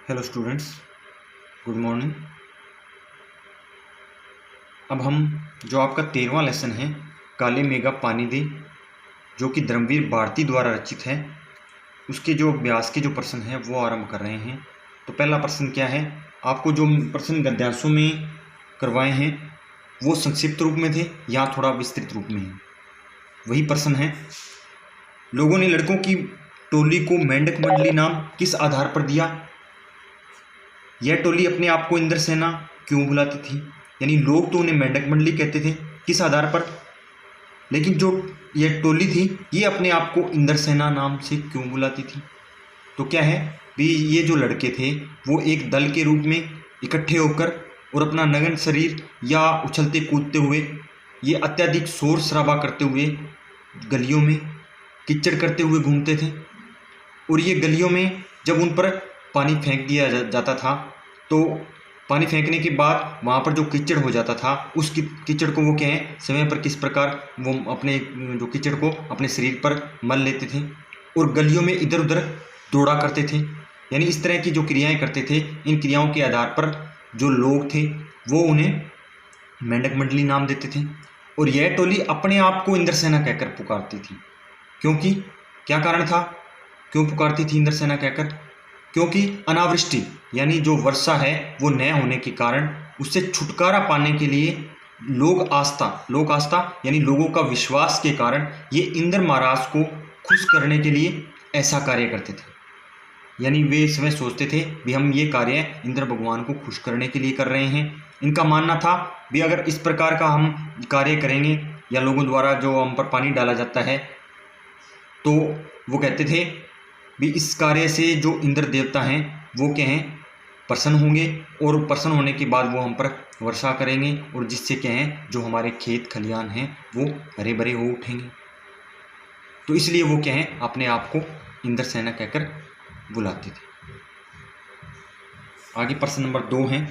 Hello students, good morning. अब हम जो आपका 13वां लेसन है काले मेघा पानी दे, जो कि धर्मवीर भारती द्वारा रचित है, उसके जो अभ्यास के जो प्रश्न हैं वो आरंभ कर रहे हैं। तो पहला प्रश्न क्या है, आपको जो प्रश्न गद्यांशों में करवाए हैं वो संक्षिप्त रूप में थे या थोड़ा विस्तृत रूप में है, वही प्रश्न है। लोगों ने लड़कों की टोली को मेंढक मंडली नाम किस आधार पर दिया? यह टोली अपने आप को इंद्र सेना क्यों बुलाती थी? यानी लोग तो उन्हें मेंढक मंडली कहते थे, किस आधार पर? लेकिन जो यह टोली थी ये अपने आप को इंद्र सेना नाम से क्यों बुलाती थी? तो क्या है भी, ये जो लड़के थे वो एक दल के रूप में इकट्ठे होकर और अपना नग्न शरीर या उछलते कूदते हुए, ये अत्यधिक शोर शराबा करते हुए गलियों में कीचड़ करते हुए घूमते थे। और ये गलियों में जब उन पर पानी फेंक दिया जाता था तो पानी फेंकने के बाद वहाँ पर जो कीचड़ हो जाता था उस कीचड़ को वो कहें समय पर किस प्रकार वो अपने जो कीचड़ को अपने शरीर पर मल लेते थे और गलियों में इधर उधर दौड़ा करते थे। यानी इस तरह की जो क्रियाएं करते थे, इन क्रियाओं के आधार पर जो लोग थे वो उन्हें मेंढक मंडली नाम देते थे। और यह टोली अपने आप को इंद्र सेना कहकर पुकारती थी, क्योंकि क्या कारण था, क्यों पुकारती थी इंद्र सेना कहकर? क्योंकि अनावृष्टि यानी जो वर्षा है वो न होने के कारण उससे छुटकारा पाने के लिए लोक आस्था यानी लोगों का विश्वास के कारण ये इंद्र महाराज को खुश करने के लिए ऐसा कार्य करते थे। यानी वे इसमें सोचते थे भी हम ये कार्य इंद्र भगवान को खुश करने के लिए कर रहे हैं। इनका मानना था भी अगर इस प्रकार का हम कार्य करेंगे या लोगों द्वारा जो हम पर पानी डाला जाता है तो वो कहते थे भी इस कार्य से जो इंद्र देवता हैं वो क्या हैं, प्रसन्न होंगे और प्रसन्न होने के बाद वो हम पर वर्षा करेंगे और जिससे क्या है जो हमारे खेत खलियान हैं वो हरे भरे हो उठेंगे। तो इसलिए वो क्या है अपने आप को इंद्र सेना कहकर बुलाते थे। आगे प्रश्न नंबर 2 है,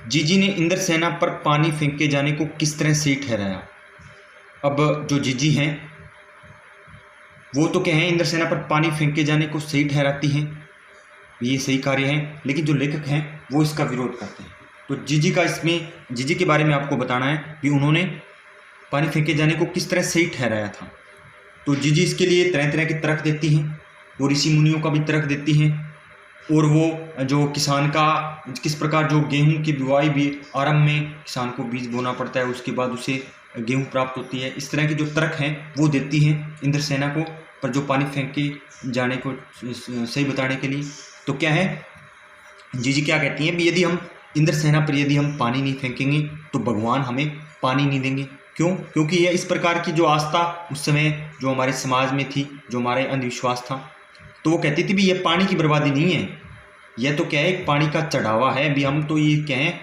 जीजी ने इंद्र सेना पर पानी फेंके जाने को किस तरह सही ठहराया? अब जो जीजी हैं वो तो क्या है इंद्र सेना पर पानी फेंके जाने को सही ठहराती हैं, ये सही कार्य है, लेकिन जो लेखक हैं वो इसका विरोध करते हैं। तो जीजी के बारे में आपको बताना है कि उन्होंने पानी फेंके जाने को किस तरह सही ठहराया था। तो जीजी इसके लिए तरह तरह के तर्क देती हैं, वो ऋषि मुनियों का भी तर्क देती हैं, और वो जो किसान का किस प्रकार जो गेहूं की बुआई भी आरंभ में किसान को बीज बोना पड़ता है, उसके बाद उसे गेहूं प्राप्त होती है, इस तरह के जो तर्क हैं वो देती हैं इंद्र सेना को पर जो पानी फेंक के जाने को सही बताने के लिए। तो क्या है, जीजी क्या कहती हैं भी यदि हम इंद्र सेना पर यदि हम पानी नहीं फेंकेंगे तो भगवान हमें पानी नहीं देंगे। क्यों? क्योंकि यह इस प्रकार की जो आस्था उस समय जो हमारे समाज में थी, जो हमारे अंधविश्वास था, तो वो कहती थी भी यह पानी की बर्बादी नहीं है, यह तो क्या है एक पानी का चढ़ावा है भी। हम तो ये क्या है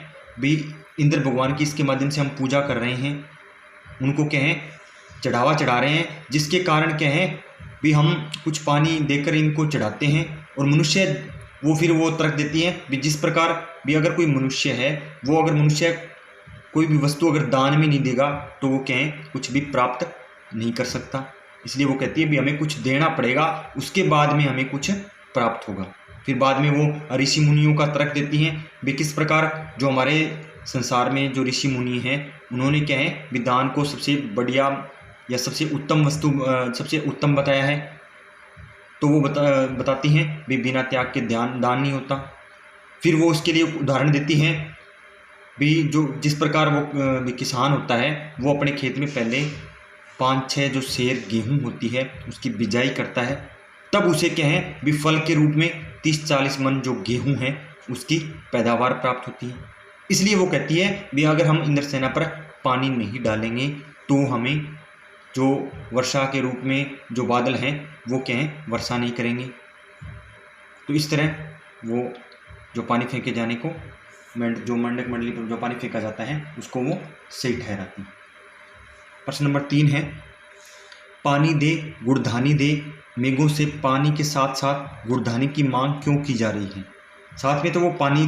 भी इंद्र भगवान की इसके माध्यम से हम पूजा कर रहे हैं, उनको क्या है चढ़ावा चढ़ा रहे हैं, जिसके कारण क्या है भी हम कुछ पानी देकर इनको चढ़ाते हैं। और मनुष्य वो फिर वो तर्क देती हैं भी जिस प्रकार भी अगर कोई मनुष्य है वो अगर मनुष्य कोई भी वस्तु अगर दान में नहीं देगा तो वो क्या है कुछ भी प्राप्त नहीं कर सकता। इसलिए वो कहती है भी हमें कुछ देना पड़ेगा, उसके बाद में हमें कुछ प्राप्त होगा। फिर बाद में वो ऋषि मुनियों का तर्क देती हैं भी किस प्रकार जो हमारे संसार में जो ऋषि मुनि हैं उन्होंने क्या है भी दान को सबसे बढ़िया या सबसे उत्तम वस्तु सबसे उत्तम बताया है। तो वो बताती हैं भी बिना त्याग के दान नहीं होता। फिर वो उसके लिए उदाहरण देती हैं भी जो जिस प्रकार वो भी किसान होता है वो अपने खेत में पहले 5-6 जो सेर गेहूं होती है उसकी बिजाई करता है, तब उसे क्या है भी फल के रूप में 30-40 मन जो गेहूं है उसकी पैदावार प्राप्त होती है। इसलिए वो कहती है भी अगर हम इंद्र सेना पर पानी नहीं डालेंगे तो हमें जो वर्षा के रूप में जो बादल हैं वो क्या है वर्षा नहीं करेंगे। तो इस तरह वो जो पानी फेंके जाने को जो मेंढक मंडली पर जो पानी फेंका जाता है उसको वो सही ठहराती है। प्रश्न नंबर 3 है, पानी दे गुड़धानी दे, मेघों से पानी के साथ साथ गुड़धानी की मांग क्यों की जा रही है? साथ में तो वो पानी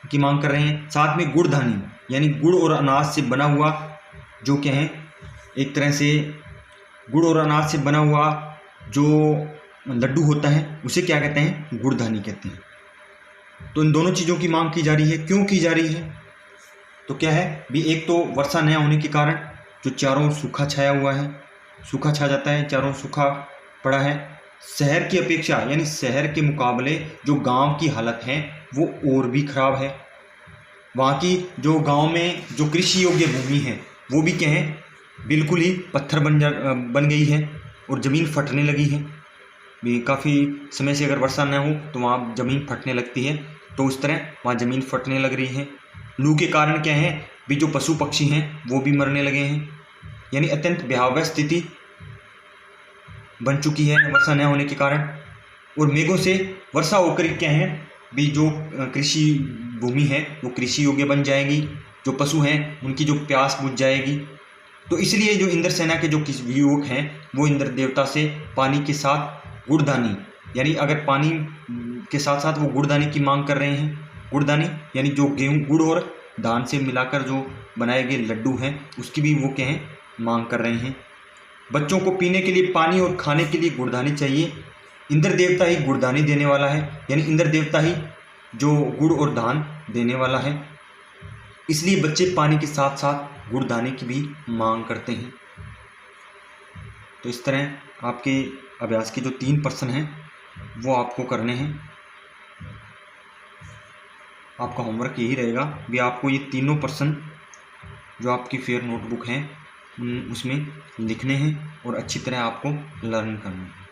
की मांग कर रहे हैं, साथ में गुड़धानी यानी गुड़ और अनाज से बना हुआ जो क्या है एक तरह से गुड़ और अनाज से बना हुआ जो लड्डू होता है उसे क्या कहते हैं? गुड़धानी कहते हैं। तो इन दोनों चीज़ों की मांग की जा रही है। क्यों की जा रही है? तो क्या है भी, एक तो वर्षा न होने के कारण जो चारों ओर सूखा छाया हुआ है, सूखा छा जाता है, चारों ओर सूखा पड़ा है। शहर की अपेक्षा यानी शहर के मुकाबले जो गांव की हालत है वो और भी ख़राब है। वहाँ की जो गांव में जो कृषि योग्य भूमि है वो भी क्या है, बिल्कुल ही पत्थर बन गई है और ज़मीन फटने लगी है। भी काफ़ी समय से अगर वर्षा न हो तो वहाँ ज़मीन फटने लगती है, तो उस तरह वहाँ ज़मीन फटने लग रही है। लू के कारण क्या है भी, जो पशु पक्षी हैं वो भी मरने लगे हैं। यानी अत्यंत भयावह स्थिति बन चुकी है वर्षा न होने के कारण। और मेघों से वर्षा होकर क्या है भी, जो कृषि भूमि है वो कृषि योग्य बन जाएगी, जो पशु हैं उनकी जो प्यास बुझ जाएगी। तो इसलिए जो इंद्रसेना के जो युवक हैं वो इंद्र देवता से पानी के साथ गुड़दानी, यानी अगर पानी के साथ साथ वो गुड़दानी की मांग कर रहे हैं। गुड़दानी यानी जो गेहूँ गुड़ और धान से मिलाकर जो बनाए गए लड्डू हैं उसकी भी वो क्या है मांग कर रहे हैं। बच्चों को पीने के लिए पानी और खाने के लिए गुड़दानी चाहिए। इंद्र देवता ही गुड़दानी देने वाला है, यानी इंद्र देवता ही जो गुड़ और धान देने वाला है। इसलिए बच्चे पानी के साथ साथ गुड़दानी की भी मांग करते हैं। तो इस तरह आपके अभ्यास के जो 3 प्रश्न हैं वो आपको करने हैं। आपका होमवर्क यही रहेगा भी, आपको ये तीनों प्रश्न जो आपकी फेयर नोटबुक हैं उसमें लिखने हैं और अच्छी तरह आपको लर्न करना है।